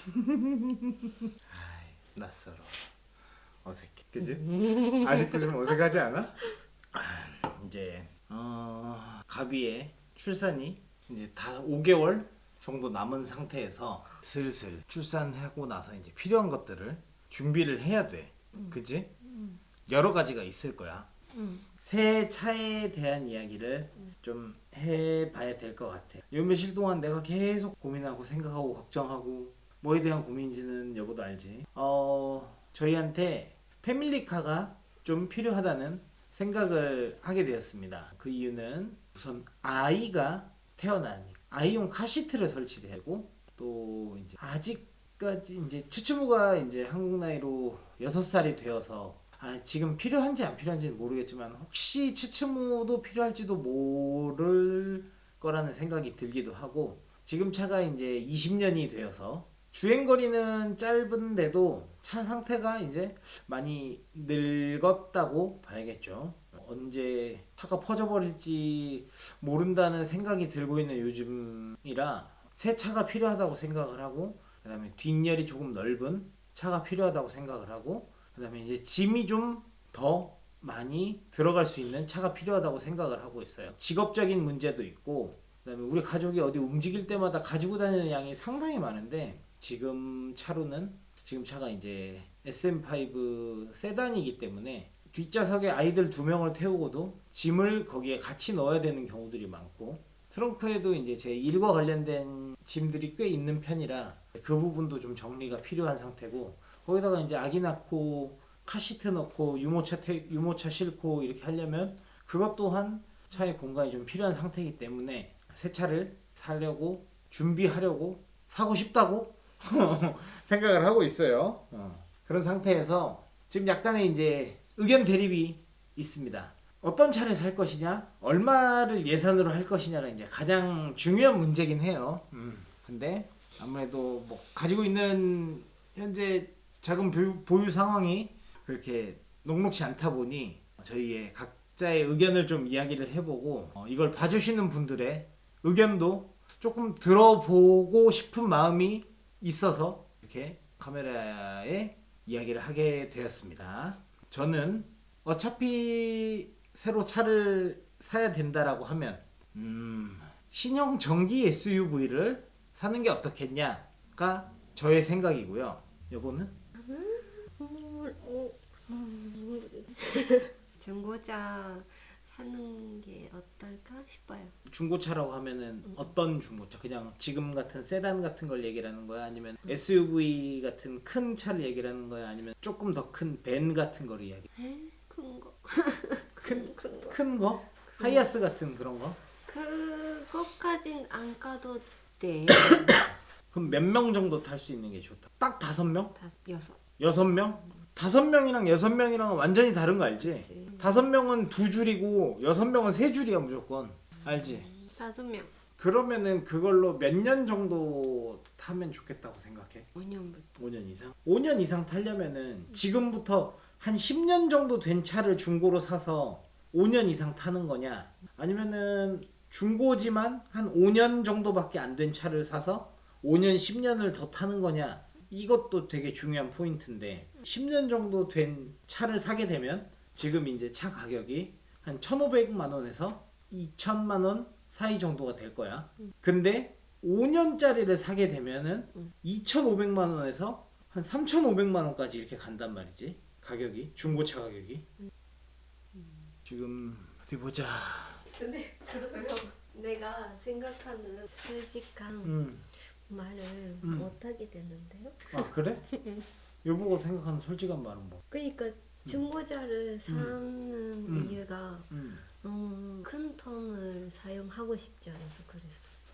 아이, 낯설어. 어색해. 그지? 아직도 좀 어색하지 않아? 이제 가비의 출산이 이제 다 5개월 정도 남은 상태에서 슬슬 출산하고 나서 이제 필요한 것들을 준비를 해야 돼. 그지? 여러 가지가 있을 거야. 새 차에 대한 이야기를 좀 해봐야 될 것 같아. 요 며칠 동안 내가 계속 고민하고 생각하고 걱정하고 뭐에 대한 고민인지는 여보도 알지. 저희한테 패밀리카가 좀 필요하다는 생각을 하게 되었습니다. 그 이유는 우선 아이가 태어나니 아이용 카시트를 설치되고 또 이제 아직까지 이제 츠츠무가 이제 한국 나이로 6살이 되어서 지금 필요한지 안 필요한지는 모르겠지만 혹시 츠츠무도 필요할지도 모를 거라는 생각이 들기도 하고 지금 차가 이제 20년이 되어서 주행거리는 짧은데도 차 상태가 이제 많이 늙었다고 봐야겠죠. 언제 차가 퍼져버릴지 모른다는 생각이 들고 있는 요즘이라 새 차가 필요하다고 생각을 하고 그 다음에 뒷열이 조금 넓은 차가 필요하다고 생각을 하고 그 다음에 이제 짐이 좀 더 많이 들어갈 수 있는 차가 필요하다고 생각을 하고 있어요. 직업적인 문제도 있고 그 다음에 우리 가족이 어디 움직일 때마다 가지고 다니는 양이 상당히 많은데 지금 차가 이제 SM5 세단이기 때문에 뒷좌석에 아이들 2명을 태우고도 짐을 거기에 같이 넣어야 되는 경우들이 많고 트렁크에도 이제 제 일과 관련된 짐들이 꽤 있는 편이라 그 부분도 좀 정리가 필요한 상태고 거기다가 이제 아기 낳고 카시트 넣고 유모차 싣고 이렇게 하려면 그것 또한 차에 공간이 좀 필요한 상태이기 때문에 새 차를 사려고 준비하려고 사고 싶다고 생각을 하고 있어요. 그런 상태에서 지금 약간의 이제 의견 대립이 있습니다. 어떤 차를 살 것이냐, 얼마를 예산으로 할 것이냐가 이제 가장 중요한 문제긴 해요. 근데 아무래도 뭐 가지고 있는 현재 자금 보유 상황이 그렇게 녹록지 않다 보니 저희의 각자의 의견을 좀 이야기를 해보고 이걸 봐주시는 분들의 의견도 조금 들어보고 싶은 마음이 있어서 이렇게 카메라에 이야기를 하게 되었습니다. 저는 어차피 새로 차를 사야 된다라고 하면 신형 전기 SUV를 사는 게 어떻겠냐가 저의 생각이고요. 여보는? 중고차 사는 게 어떨까 싶어요. 중고차라고 하면은 어떤 중고차? 그냥 지금 같은 세단 같은 걸 얘기를 하는 거야? 아니면 SUV 같은 큰 차를 얘기를 하는 거야? 아니면 조금 더 큰 밴 같은 거를 이야기? 큰 거. 큰 거? 하이아스 같은 그런 거? 그것까진 안 가도 돼. 그럼 몇 명 정도 탈 수 있는 게 좋다? 딱 5명? 6. 6명? 5명이랑 6명이랑 완전히 다른 거 알지? 그치. 5명은 2줄이고 6명은 3줄이야 무조건. 알지? 5명. 그러면은 그걸로 몇 년 정도 타면 좋겠다고 생각해? 5년부터. 5년 이상? 5년 이상 타려면은 지금부터 한 10년 정도 된 차를 중고로 사서 5년 이상 타는 거냐? 아니면은 중고지만 한 5년 정도밖에 안 된 차를 사서 5년, 10년을 더 타는 거냐? 이것도 되게 중요한 포인트인데 10년 정도 된 차를 사게 되면 지금 이제 차 가격이 한 1,500만 원에서 2천만 원 사이 정도가 될 거야. 근데 5년짜리를 사게 되면은 2,500만 원에서 한 3,500만 원까지 이렇게 간단 말이지. 가격이 중고차 가격이. 지금 어디 보자. 근데 그러면 내가 생각하는 솔직한 말을 못하게 되는데요? 아 그래? 여보가 생각하는 솔직한 말은 뭐? 그러니까 중고차를 사는 이유가 너무 큰 돈을 사용하고 싶지 않아서 그랬었어.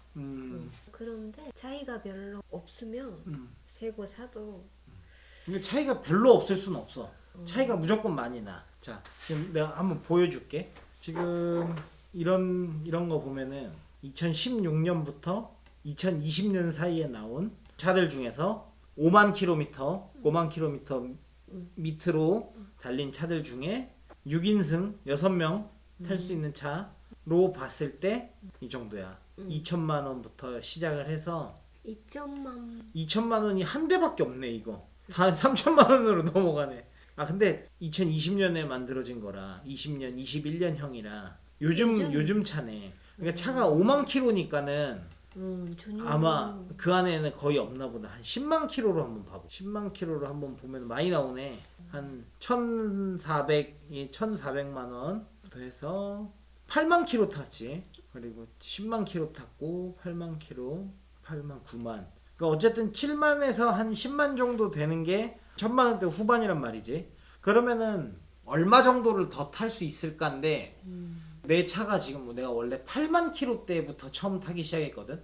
그런데 차이가 별로 없으면 새거 사도 근데 차이가 별로 없을 수는 없어. 차이가 무조건 많이 나. 자, 지금 내가 한번 보여줄게. 지금 이런 거 보면은 2016년부터 2020년 사이에 나온 차들 중에서 5만 킬로미터 밑으로 달린 차들 중에 6인승 6명 탈 수 있는 차로 봤을 때 이 정도야. 2천만 원부터 시작을 해서 2천만 원이 한 대밖에 없네 이거. 다 3천만 원으로 넘어가네. 아 근데 2020년에 만들어진 거라 20년, 21년형이라 요즘 차네. 그러니까 차가 5만 킬로니까는 아마 그 안에는 거의 없나 보다. 한 10만 킬로로 한번 봐보. 10만 킬로로 한번 보면 많이 나오네. 한 1,400만 원부터 해서 8만 킬로 탔지. 그리고 10만 킬로 탔고 8만 킬로, 8만 9만. 그러니까 어쨌든 7만에서 한 10만 정도 되는 게 1,000만 원대 후반이란 말이지. 그러면은 얼마 정도를 더 탈 수 있을까인데 내 차가 지금 뭐 내가 원래 8만 킬로 때부터 처음 타기 시작했거든.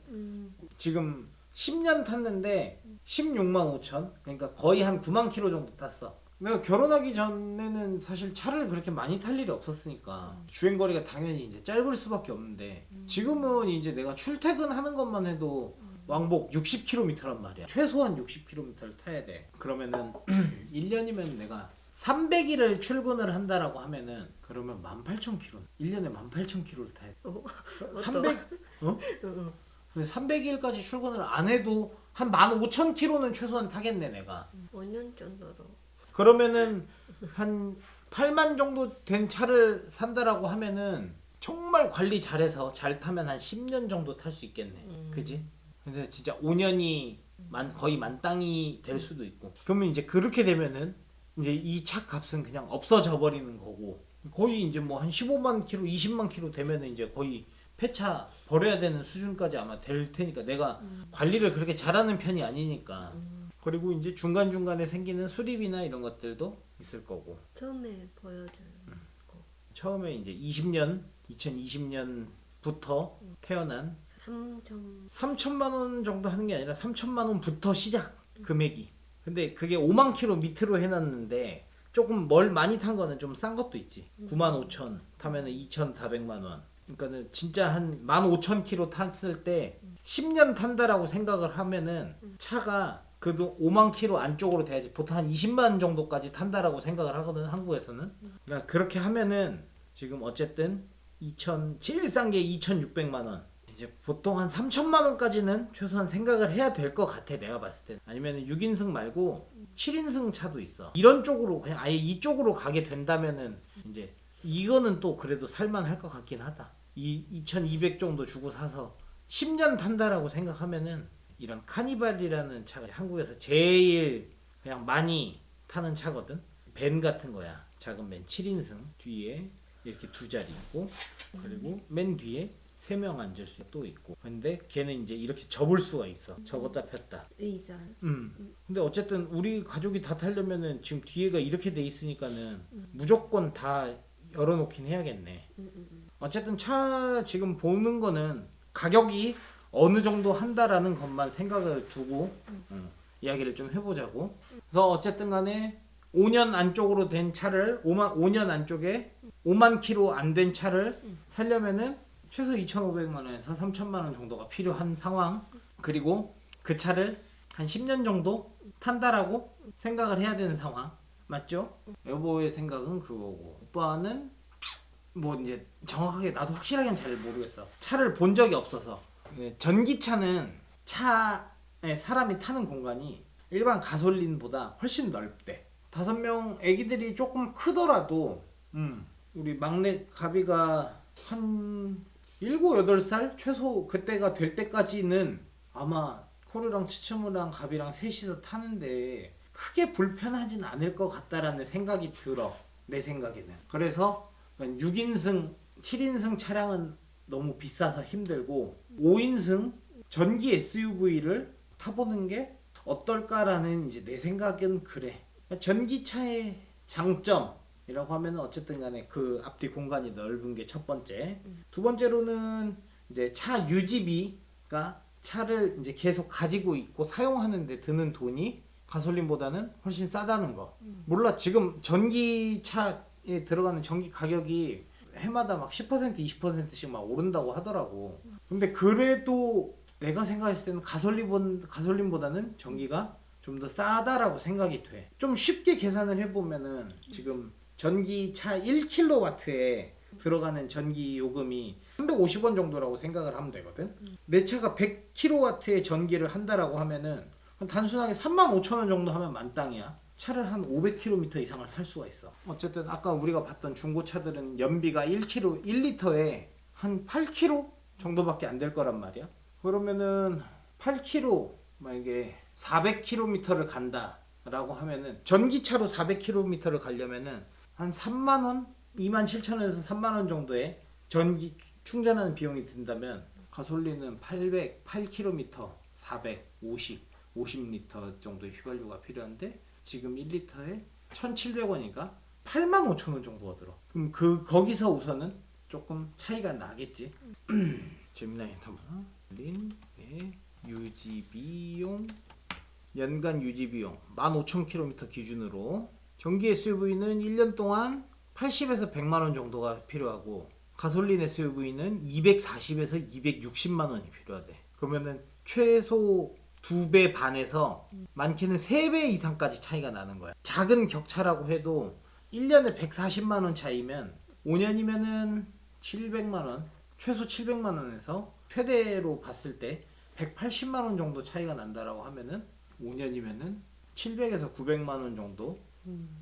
지금 10년 탔는데 16만 5천. 그러니까 거의 한 9만 킬로 정도 탔어. 내가 결혼하기 전에는 사실 차를 그렇게 많이 탈 일이 없었으니까 주행거리가 당연히 이제 짧을 수밖에 없는데 지금은 이제 내가 출퇴근하는 것만 해도 왕복 60km란 말이야. 최소한 60km를 타야 돼. 그러면은 1년이면 내가 300일을 출근을 한다라고 하면은 그러면 18,000km. 1년에 18,000km를 타야 돼. 300 어? 근데 300일까지 출근을 안 해도 한 15,000km는 최소한 타겠네 내가. 5년 정도로. 그러면은 한 8만 정도 된 차를 산다라고 하면은 정말 관리 잘해서 잘 타면 한 10년 정도 탈 수 있겠네. 그지? 근데 진짜 5년이 거의 만땅이 될 수도 있고. 그러면 이제 그렇게 되면은 이제 이 차 값은 그냥 없어져 버리는 거고. 거의 이제 뭐 한 15만 킬로, 20만 킬로 되면은 이제 거의 폐차 버려야 되는 수준까지 아마 될 테니까 내가 관리를 그렇게 잘하는 편이 아니니까. 그리고 이제 중간중간에 생기는 수리비나 이런 것들도 있을 거고. 처음에 보여준 거. 처음에 이제 2020년부터 태어난 3천만 원 정도 하는 게 아니라 3천만 원부터 시작 금액이. 근데 그게 5만 킬로 밑으로 해놨는데 조금 많이 탄 거는 좀 싼 것도 있지. 9만 5천 타면은 2,400만 원. 그러니까는 진짜 한 15,000km 탔을 때 10년 탄다라고 생각을 하면은 차가 그래도 5만 킬로 안쪽으로 돼야지. 보통 한 20만 정도까지 탄다라고 생각을 하거든 한국에서는. 그러니까 그렇게 하면은 지금 어쨌든 제일 싼 게 2,600만 원. 이제 보통 한 3천만 원까지는 최소한 생각을 해야 될 것 같아 내가 봤을 때. 아니면 6인승 말고 7인승 차도 있어. 이런 쪽으로 그냥 아예 이쪽으로 가게 된다면은 이제 이거는 또 그래도 살만할 것 같긴 하다. 2,200 정도 주고 사서 10년 탄다라고 생각하면은 이런 카니발이라는 차가 한국에서 제일 그냥 많이 타는 차거든. 밴 같은 거야. 작은 밴 7인승 뒤에 이렇게 두 자리 있고 그리고 맨 뒤에 3명 앉을 수 또 있고. 근데 걔는 이제 이렇게 접을 수가 있어. 접었다 폈다. 의자. 근데 어쨌든 우리 가족이 다 타려면은 지금 뒤에가 이렇게 돼 있으니까는 무조건 다 열어놓긴 해야겠네. 어쨌든 차 지금 보는 거는 가격이 어느 정도 한다라는 것만 생각을 두고 이야기를 좀 해보자고. 그래서 어쨌든 간에 5년 안쪽으로 된 차를 5년 안쪽에 5만 킬로 안 된 차를 살려면은 최소 2,500만 원에서 3천만 원 정도가 필요한 상황. 그리고 그 차를 한 10년 정도 탄다라고 생각을 해야 되는 상황. 맞죠? 여보의 생각은 그거고 오빠는 뭐 이제 정확하게 나도 확실하게는 잘 모르겠어. 차를 본 적이 없어서. 전기차는 차에 사람이 타는 공간이 일반 가솔린보다 훨씬 넓대. 5명 애기들이 조금 크더라도 우리 막내 가비가 한 7, 8살? 최소 그때가 될 때까지는 아마 코르랑 치츠무랑 가비랑 셋이서 타는데 크게 불편하진 않을 것 같다라는 생각이 들어. 내 생각에는. 그래서 6인승, 7인승 차량은 너무 비싸서 힘들고 5인승 전기 SUV를 타보는 게 어떨까라는 이제 내 생각은 그래. 전기차의 장점이라고 하면 어쨌든 간에 그 앞뒤 공간이 넓은 게 첫 번째. 두 번째로는 이제 차 유지비가 차를 이제 계속 가지고 있고 사용하는데 드는 돈이 가솔린보다는 훨씬 싸다는 거. 몰라 지금 전기차에 들어가는 전기 가격이 해마다 막 10% 20%씩 막 오른다고 하더라고. 근데 그래도 내가 생각했을 때는 가솔린보다는 전기가 좀 더 싸다라고 생각이 돼. 좀 쉽게 계산을 해보면은 지금 전기차 1kW에 들어가는 전기 요금이 350원 정도라고 생각을 하면 되거든. 내 차가 100kW의 전기를 한다라고 하면은 한 단순하게 35,000원 정도 하면 만땅이야. 차를 한 500km 이상을 탈 수가 있어. 어쨌든 아까 우리가 봤던 중고차들은 연비가 1리터에 한 8km 정도밖에 안 될 거란 말이야. 그러면은 8km 만약에 400km를 간다라고 하면은 전기차로 400km를 가려면은 한 3만 원, 27,000원에서 3만 원 정도의 전기 충전하는 비용이 든다면 가솔린은 8km, 50리터 정도의 휘발유가 필요한데 지금 1리터에 1,700원이니까 85,000원 정도가 들어. 그럼 거기서 우선은 조금 차이가 나겠지. 재미난 힌트만. 가솔린의 유지비용, 연간 유지비용 15,000km 기준으로 전기 SUV는 1년 동안 80에서 100만 원 정도가 필요하고 가솔린 SUV는 240에서 260만 원이 필요하대. 그러면은 최소 2배 반에서 많게는 3배 이상까지 차이가 나는 거야. 작은 격차라고 해도 1년에 140만 원 차이면 5년이면은 700만 원, 최소 700만 원에서 최대로 봤을 때 180만 원 정도 차이가 난다라고 하면은 5년이면은 700에서 900만 원 정도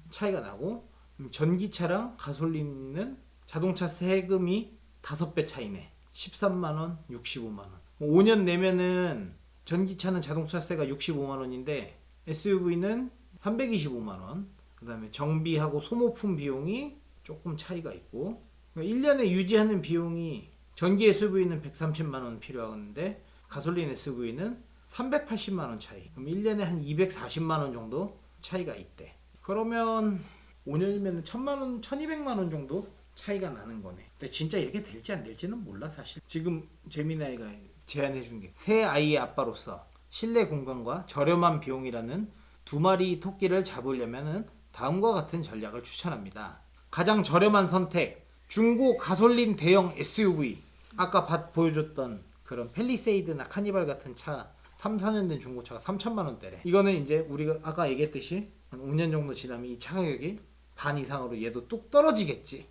차이가 나고 전기차랑 가솔린은 자동차 세금이 5배 차이네. 13만 원, 65만 원. 5년 내면은 전기차는 자동차세가 65만 원인데 SUV는 325만 원. 그다음에 정비하고 소모품 비용이 조금 차이가 있고 1년에 유지하는 비용이 전기 SUV는 130만 원 필요하는데 가솔린 SUV는 380만 원 차이. 그럼 1년에 한 240만 원 정도 차이가 있대. 그러면 5년이면 1,000만 원, 1,200만 원 정도 차이가 나는 거네. 근데 진짜 이렇게 될지 안 될지는 몰라 사실. 지금 재미나이가 제안해 준 게 새 아이의 아빠로서 실내 공간과 저렴한 비용이라는 두 마리 토끼를 잡으려면은 다음과 같은 전략을 추천합니다. 가장 저렴한 선택, 중고 가솔린 대형 SUV. 아까 보여줬던 그런 펠리세이드나 카니발 같은 차 3, 4년 된 중고차가 3천만 원대래. 이거는 이제 우리가 아까 얘기했듯이 한 5년 정도 지나면 이 차 가격이 반 이상으로 얘도 뚝 떨어지겠지.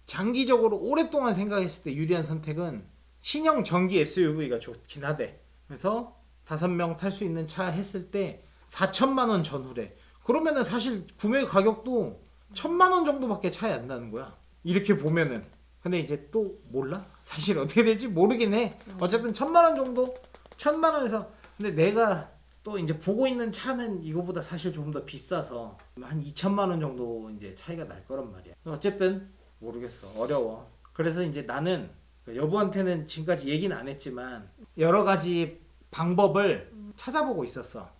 장기적으로 오랫동안 생각했을 때 유리한 선택은 신형 전기 SUV가 좋긴 하대. 그래서 5명 탈 수 있는 차 했을 때 4천만 원 전후래. 그러면은 사실 구매 가격도 1,000만 원 정도밖에 차이 안 나는 거야. 이렇게 보면은. 근데 이제 또 몰라? 사실 어떻게 될지 모르긴 해. 어쨌든 1,000만 원 정도? 1,000만 원에서. 근데 내가 또 이제 보고 있는 차는 이거보다 사실 조금 더 비싸서 한 2천만 원 정도 이제 차이가 날 거란 말이야. 어쨌든 모르겠어. 어려워. 그래서 이제 나는 여보한테는 지금까지 얘기는 안 했지만 여러 가지 방법을 찾아보고 있었어.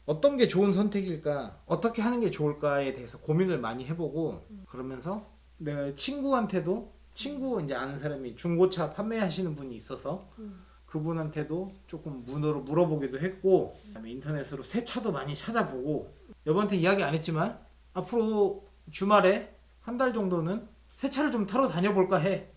어떤 게 좋은 선택일까? 어떻게 하는 게 좋을까에 대해서 고민을 많이 해보고 그러면서 내 친구한테도 친구 이제 아는 사람이 중고차 판매하시는 분이 있어서 그분한테도 조금 문으로 물어보기도 했고 그다음에 인터넷으로 새 차도 많이 찾아보고 여보한테 이야기 안 했지만 앞으로 주말에 한 달 정도는 새 차를 좀 타러 다녀볼까 해.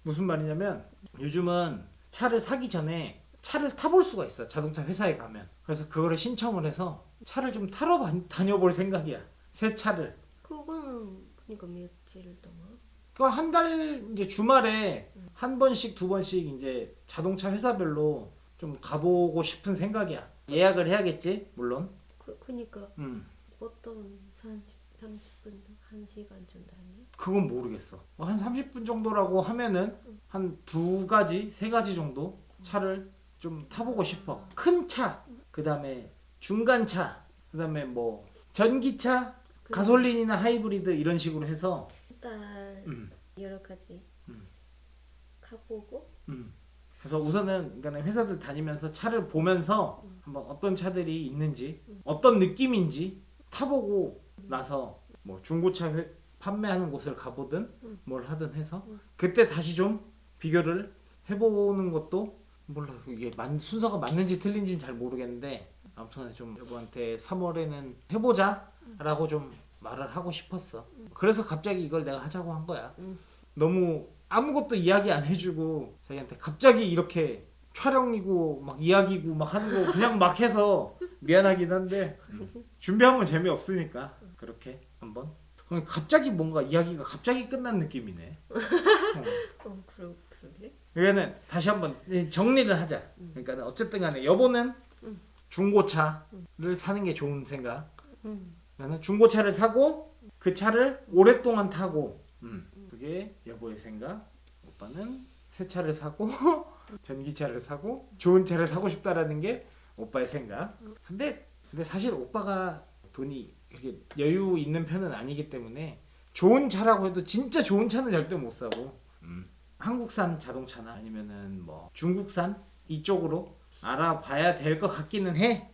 무슨 말이냐면 요즘은 차를 사기 전에 차를 타볼 수가 있어. 자동차 회사에 가면. 그래서 그거를 신청을 해서 차를 좀 타러 다녀볼 생각이야. 새 차를. 그거는 그러니까 며칠 동안? 그 한 달 이제 주말에 한 번씩 두 번씩 이제 자동차 회사별로 좀 가보고 싶은 생각이야. 예약을 해야겠지 물론. 그러니까 보통 30분, 1시간 정도 아니야? 그건 모르겠어. 한 30분 정도라고 하면은 한 2가지, 3가지 정도 차를 좀 타보고 싶어. 큰 차, 그 다음에 중간차, 그 다음에 뭐 전기차, 가솔린이나 하이브리드 이런 식으로 해서 딸 여러 가지 가보고 그래서 우선은 그러니까 회사들 다니면서 차를 보면서 한번 어떤 차들이 있는지 어떤 느낌인지 타보고 나서 뭐 중고차 판매하는 곳을 가보든 뭘 하든 해서 그때 다시 좀 비교를 해보는 것도 몰라. 이게 순서가 맞는지 틀린지는 잘 모르겠는데 아무튼 좀 여보한테 3월에는 해보자 라고 좀 말을 하고 싶었어. 그래서 갑자기 이걸 내가 하자고 한 거야. 너무 아무것도 이야기 안 해주고 자기한테 갑자기 이렇게 촬영이고 막 이야기고 막 하는 거 그냥 막 해서 미안하긴 한데 준비하면 재미없으니까 그렇게 한번 갑자기 뭔가 이야기가 갑자기 끝난 느낌이네. 그렇구나. 그러면은 다시 한번 정리를 하자. 그러니까 어쨌든 간에 여보는 중고차를 사는 게 좋은 생각. 나는 중고차를 사고 그 차를 오랫동안 타고 그게 여보의 생각. 오빠는 새 차를 사고 전기차를 사고 좋은 차를 사고 싶다라는 게 오빠의 생각. 근데 사실 오빠가 돈이 이렇게 여유 있는 편은 아니기 때문에 좋은 차라고 해도 진짜 좋은 차는 절대 못 사고 한국산 자동차나 아니면은 뭐 중국산 이쪽으로 알아봐야 될 것 같기는 해.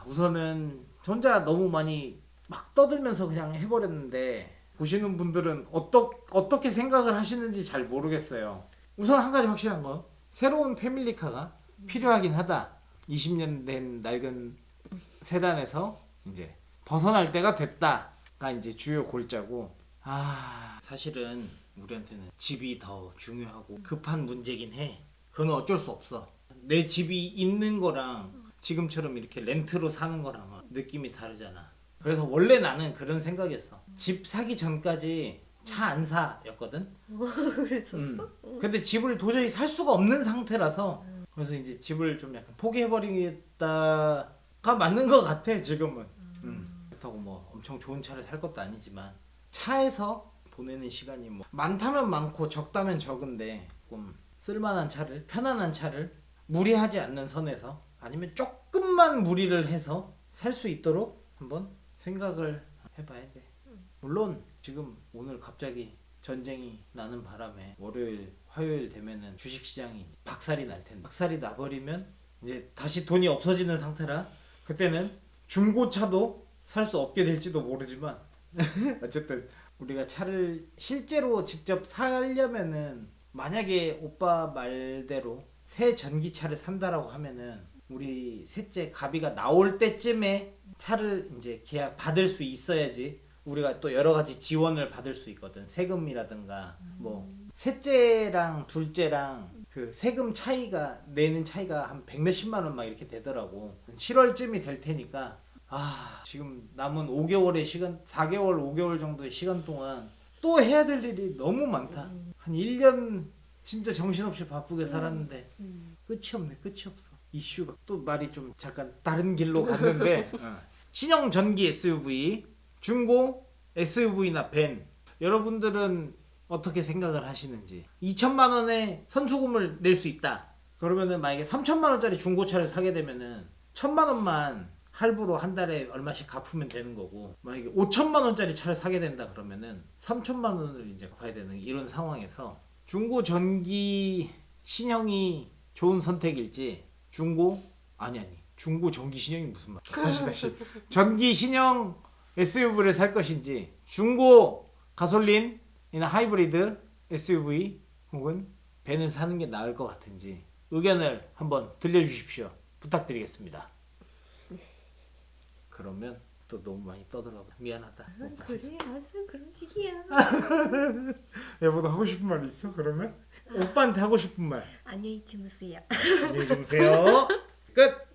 우선은 혼자 너무 많이 막 떠들면서 그냥 해버렸는데 보시는 분들은 어떻게 생각을 하시는지 잘 모르겠어요. 우선 한 가지 확실한 건 새로운 패밀리카가 필요하긴 하다. 20년 된 낡은 세단에서 이제 벗어날 때가 됐다가 이제 주요 골자고. 사실은 우리한테는 집이 더 중요하고 급한 문제긴 해. 그건 어쩔 수 없어. 내 집이 있는 거랑 지금처럼 이렇게 렌트로 사는 거랑 느낌이 다르잖아. 그래서 원래 나는 그런 생각이었어. 집 사기 전까지 차 안 사였거든. 그랬었어? 근데 집을 도저히 살 수가 없는 상태라서 그래서 이제 집을 좀 약간 포기해버리겠다가 맞는 것 같아 지금은. 그렇다고 뭐 엄청 좋은 차를 살 것도 아니지만 차에서 보내는 시간이 뭐 많다면 많고 적다면 적은데 조금 쓸만한 차를, 편안한 차를 무리하지 않는 선에서 아니면 조금만 무리를 해서 살 수 있도록 한번 생각을 해봐야 돼. 물론 지금 오늘 갑자기 전쟁이 나는 바람에 월요일, 화요일 되면은 주식시장이 박살이 날 텐데 박살이 나버리면 이제 다시 돈이 없어지는 상태라 그때는 중고차도 살 수 없게 될지도 모르지만 어쨌든 우리가 차를 실제로 직접 사려면은 만약에 오빠 말대로 새 전기차를 산다라고 하면은 우리 셋째 가비가 나올 때쯤에 차를 이제 계약 받을 수 있어야지 우리가 또 여러 가지 지원을 받을 수 있거든. 세금이라든가 뭐 셋째랑 둘째랑 그 세금 차이가 내는 차이가 한 100몇십만 원 막 이렇게 되더라고. 7월쯤이 될 테니까 지금 남은 5개월의 시간, 4개월, 5개월 정도의 시간 동안 또 해야 될 일이 너무 많다. 한 1년 진짜 정신없이 바쁘게 살았는데 끝이 없네. 끝이 없어. 이슈가 또 말이 좀 잠깐 다른 길로 갔는데 신형 전기 SUV, 중고 SUV나 벤 여러분들은 어떻게 생각을 하시는지. 2천만 원에 선수금을 낼 수 있다. 그러면은 만약에 3천만 원짜리 중고차를 사게 되면은 1천만 원만 할부로 한 달에 얼마씩 갚으면 되는 거고 만약에 5천만 원짜리 차를 사게 된다 그러면은 3천만 원을 이제 갚아야 되는 이런 상황에서 중고 전기 신형이 좋은 선택일지 중고 전기 신형이 무슨 말이야? 다시 전기 신형 SUV를 살 것인지 중고 가솔린이나 하이브리드 SUV 혹은 벤을 사는 게 나을 것 같은지 의견을 한번 들려주십시오. 부탁드리겠습니다. 그러면 또 너무 많이 떠들어가 미안하다. 그래 항상 그런 식이야. 여보도 하고 싶은 말 있어? 그러면 오빠한테 하고 싶은 말. 안녕히 주무세요. 안녕히 주무세요. 끝.